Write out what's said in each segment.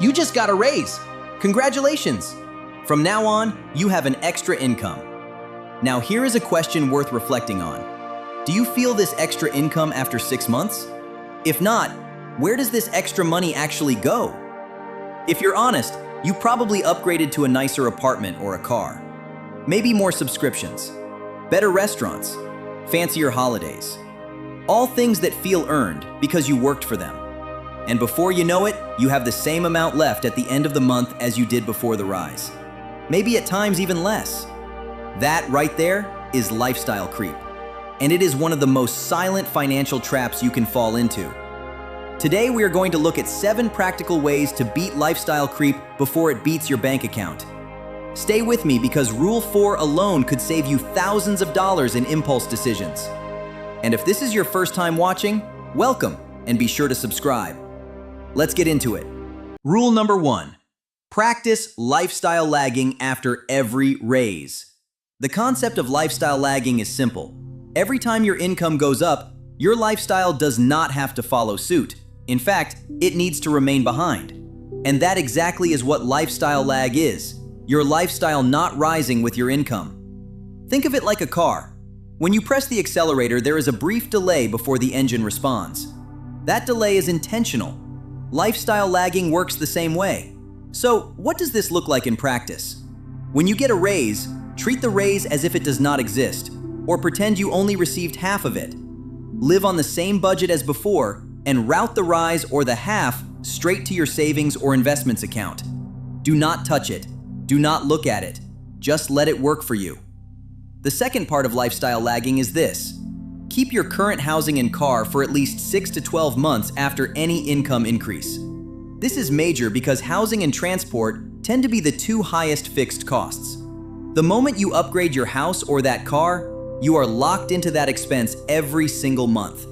You just got a raise. Congratulations. From now on, you have an extra income. Now here is a question worth reflecting on. Do you feel this extra income after 6 months? If not, where does this extra money actually go? If you're honest, you probably upgraded to a nicer apartment or a car. Maybe more subscriptions, better restaurants, fancier holidays. All things that feel earned because you worked for them. And before you know it, you have the same amount left at the end of the month as you did before the rise. Maybe at times even less. That right there is lifestyle creep. And it is one of the most silent financial traps you can fall into. Today we are going to look at 7 practical ways to beat lifestyle creep before it beats your bank account. Stay with me because Rule 4 alone could save you thousands of dollars in impulse decisions. And if this is your first time watching, welcome and be sure to subscribe. Let's get into it. Rule number 1. Practice lifestyle lagging after every raise. The concept of lifestyle lagging is simple. Every time your income goes up, your lifestyle does not have to follow suit. In fact, it needs to remain behind. And that exactly is what lifestyle lag is. Your lifestyle not rising with your income. Think of it like a car. When you press the accelerator, there is a brief delay before the engine responds. That delay is intentional. Lifestyle lagging works the same way. So, what does this look like in practice? When you get a raise, treat the raise as if it does not exist, or pretend you only received half of it. Live on the same budget as before, and route the rise or the half straight to your savings or investments account. Do not touch it. Do not look at it. Just let it work for you. The second part of lifestyle lagging is this. Keep your current housing and car for at least 6 to 12 months after any income increase. This is major because housing and transport tend to be the 2 highest fixed costs. The moment you upgrade your house or that car, you are locked into that expense every single month.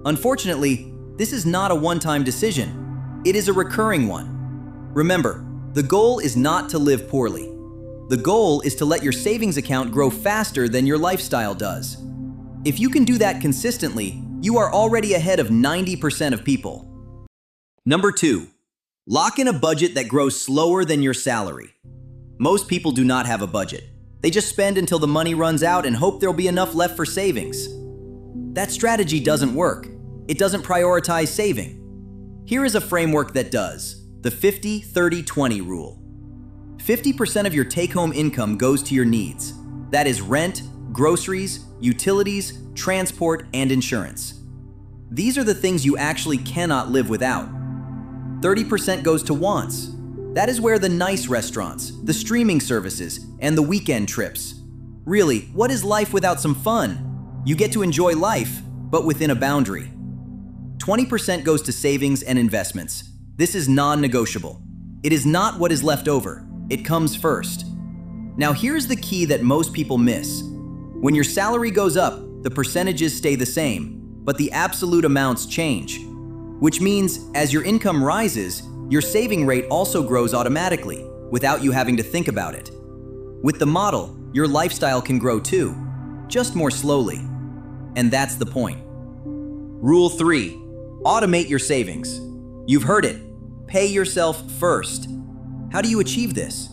Unfortunately, this is not a one-time decision. It is a recurring one. Remember, the goal is not to live poorly. The goal is to let your savings account grow faster than your lifestyle does. If you can do that consistently, you are already ahead of 90% of people. Number 2, lock in a budget that grows slower than your salary. Most people do not have a budget. They just spend until the money runs out and hope there'll be enough left for savings. That strategy doesn't work. It doesn't prioritize saving. Here is a framework that does. The 50-30-20 rule. 50% of your take-home income goes to your needs. That is rent, groceries, utilities, transport, and insurance. These are the things you actually cannot live without. 30% goes to wants. That is where the nice restaurants, the streaming services, and the weekend trips. Really, what is life without some fun? You get to enjoy life, but within a boundary. 20% goes to savings and investments. This is non-negotiable. It is not what is left over. It comes first. Now here's the key that most people miss. When your salary goes up, the percentages stay the same, but the absolute amounts change. Which means, as your income rises, your saving rate also grows automatically, without you having to think about it. With the model, your lifestyle can grow too, just more slowly. And that's the point. Rule 3. Automate your savings. You've heard it. Pay yourself first. How do you achieve this?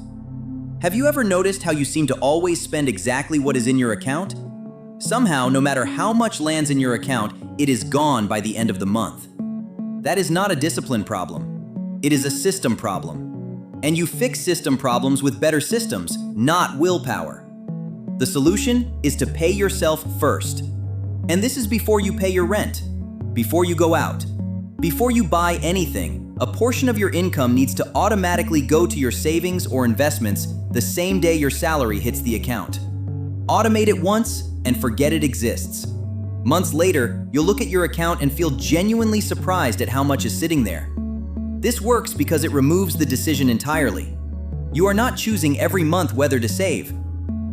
Have you ever noticed how you seem to always spend exactly what is in your account? Somehow, no matter how much lands in your account, it is gone by the end of the month. That is not a discipline problem. It is a system problem. And you fix system problems with better systems, not willpower. The solution is to pay yourself first. And this is before you pay your rent, before you go out, before you buy anything. A portion of your income needs to automatically go to your savings or investments the same day your salary hits the account. Automate it once and forget it exists. Months later, you'll look at your account and feel genuinely surprised at how much is sitting there. This works because it removes the decision entirely. You are not choosing every month whether to save.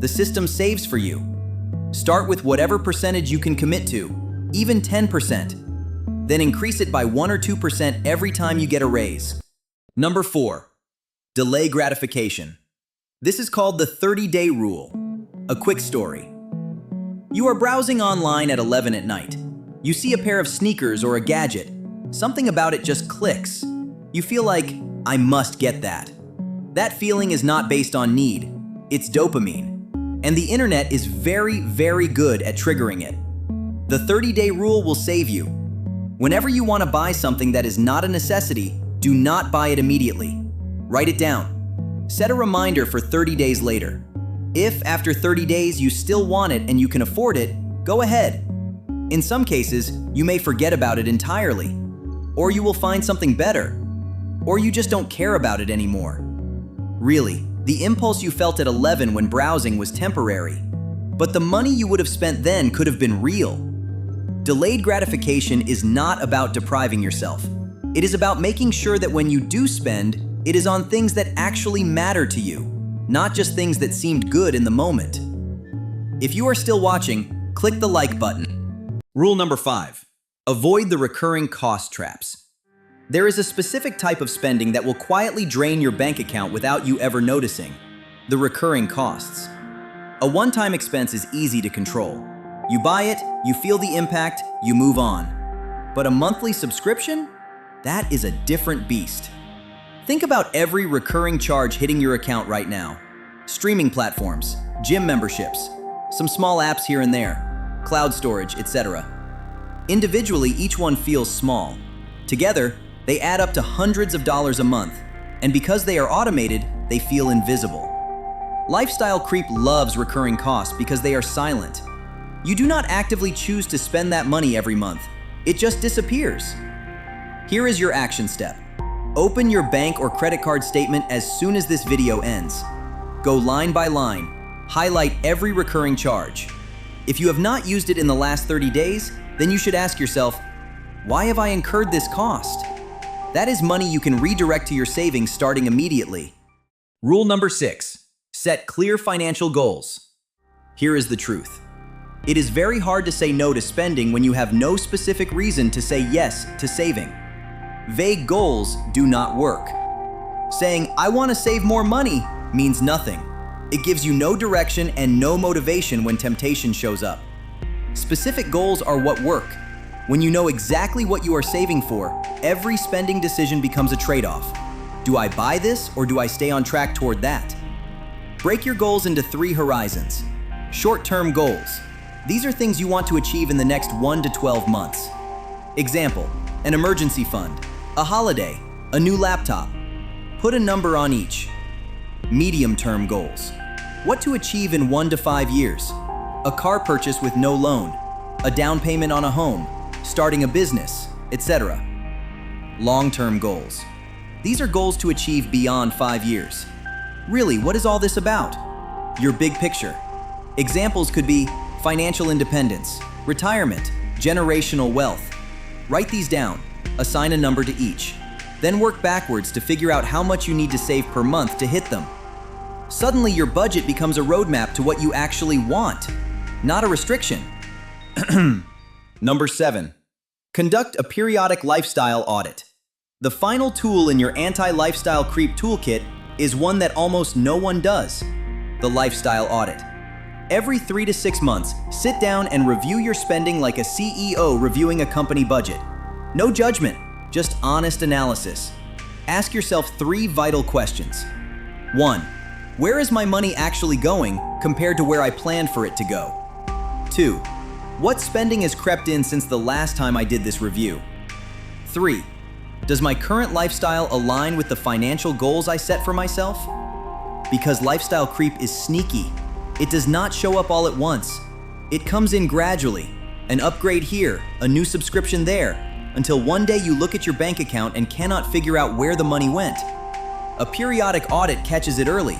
The system saves for you. Start with whatever percentage you can commit to, even 10%. Then increase it by 1 or 2% every time you get a raise. Number 4, delay gratification. This is called the 30-day rule. A quick story. You are browsing online at 11 at night. You see a pair of sneakers or a gadget. Something about it just clicks. You feel like, I must get that. That feeling is not based on need, it's dopamine. And the internet is very, very good at triggering it. The 30-day rule will save you. Whenever you want to buy something that is not a necessity, do not buy it immediately. Write it down. Set a reminder for 30 days later. If after 30 days you still want it and you can afford it, go ahead. In some cases, you may forget about it entirely, or you will find something better, or you just don't care about it anymore. Really, the impulse you felt at 11 when browsing was temporary, but the money you would have spent then could have been real. Delayed gratification is not about depriving yourself. It is about making sure that when you do spend, it is on things that actually matter to you, not just things that seemed good in the moment. If you are still watching, click the like button. Rule number 5. Avoid the recurring cost traps. There is a specific type of spending that will quietly drain your bank account without you ever noticing: the recurring costs. A one-time expense is easy to control. You buy it, you feel the impact, you move on. But a monthly subscription? That is a different beast. Think about every recurring charge hitting your account right now. Streaming platforms, gym memberships, some small apps here and there, cloud storage, etc. Individually, each one feels small. Together, they add up to hundreds of dollars a month, and because they are automated, they feel invisible. Lifestyle creep loves recurring costs because they are silent. You do not actively choose to spend that money every month. It just disappears. Here is your action step. Open your bank or credit card statement as soon as this video ends. Go line by line. Highlight every recurring charge. If you have not used it in the last 30 days, then you should ask yourself, why have I incurred this cost? That is money you can redirect to your savings starting immediately. Rule number 6. Set clear financial goals. Here is the truth. It is very hard to say no to spending when you have no specific reason to say yes to saving. Vague goals do not work. Saying, I want to save more money, means nothing. It gives you no direction and no motivation when temptation shows up. Specific goals are what work. When you know exactly what you are saving for, every spending decision becomes a trade-off. Do I buy this or do I stay on track toward that? Break your goals into 3 horizons. Short-term goals. These are things you want to achieve in the next 1 to 12 months. Example, an emergency fund, a holiday, a new laptop. Put a number on each. Medium-term goals. What to achieve in 1 to 5 years. A car purchase with no loan, a down payment on a home, starting a business, etc. Long-term goals. These are goals to achieve beyond 5 years. Really, what is all this about? Your big picture. Examples could be financial independence, retirement, generational wealth. Write these down, assign a number to each. Then work backwards to figure out how much you need to save per month to hit them. Suddenly, your budget becomes a roadmap to what you actually want, not a restriction. Number 7. Conduct a periodic lifestyle audit. The final tool in your anti-lifestyle creep toolkit is one that almost no one does: the lifestyle audit. Every 3 to 6 months, sit down and review your spending like a CEO reviewing a company budget. No judgment, just honest analysis. Ask yourself 3 vital questions. 1. Where is my money actually going compared to where I planned for it to go? 2. What spending has crept in since the last time I did this review? 3. Does my current lifestyle align with the financial goals I set for myself? Because lifestyle creep is sneaky. It does not show up all at once. It comes in gradually. An upgrade here, a new subscription there, until one day you look at your bank account and cannot figure out where the money went. A periodic audit catches it early.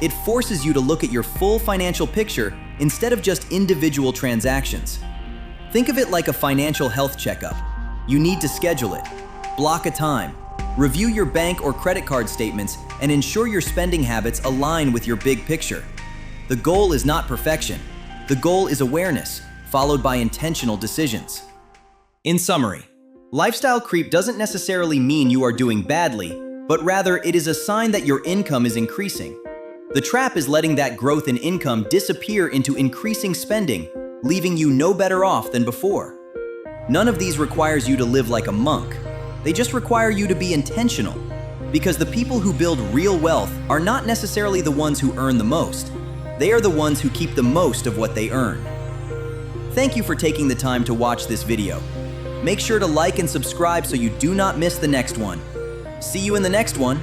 It forces you to look at your full financial picture instead of just individual transactions. Think of it like a financial health checkup. You need to schedule it. Block a time. Review your bank or credit card statements and ensure your spending habits align with your big picture. The goal is not perfection. The goal is awareness, followed by intentional decisions. In summary, lifestyle creep doesn't necessarily mean you are doing badly, but rather it is a sign that your income is increasing. The trap is letting that growth in income disappear into increasing spending, leaving you no better off than before. None of these requires you to live like a monk. They just require you to be intentional. Because the people who build real wealth are not necessarily the ones who earn the most. They are the ones who keep the most of what they earn. Thank you for taking the time to watch this video. Make sure to like and subscribe so you do not miss the next one. See you in the next one.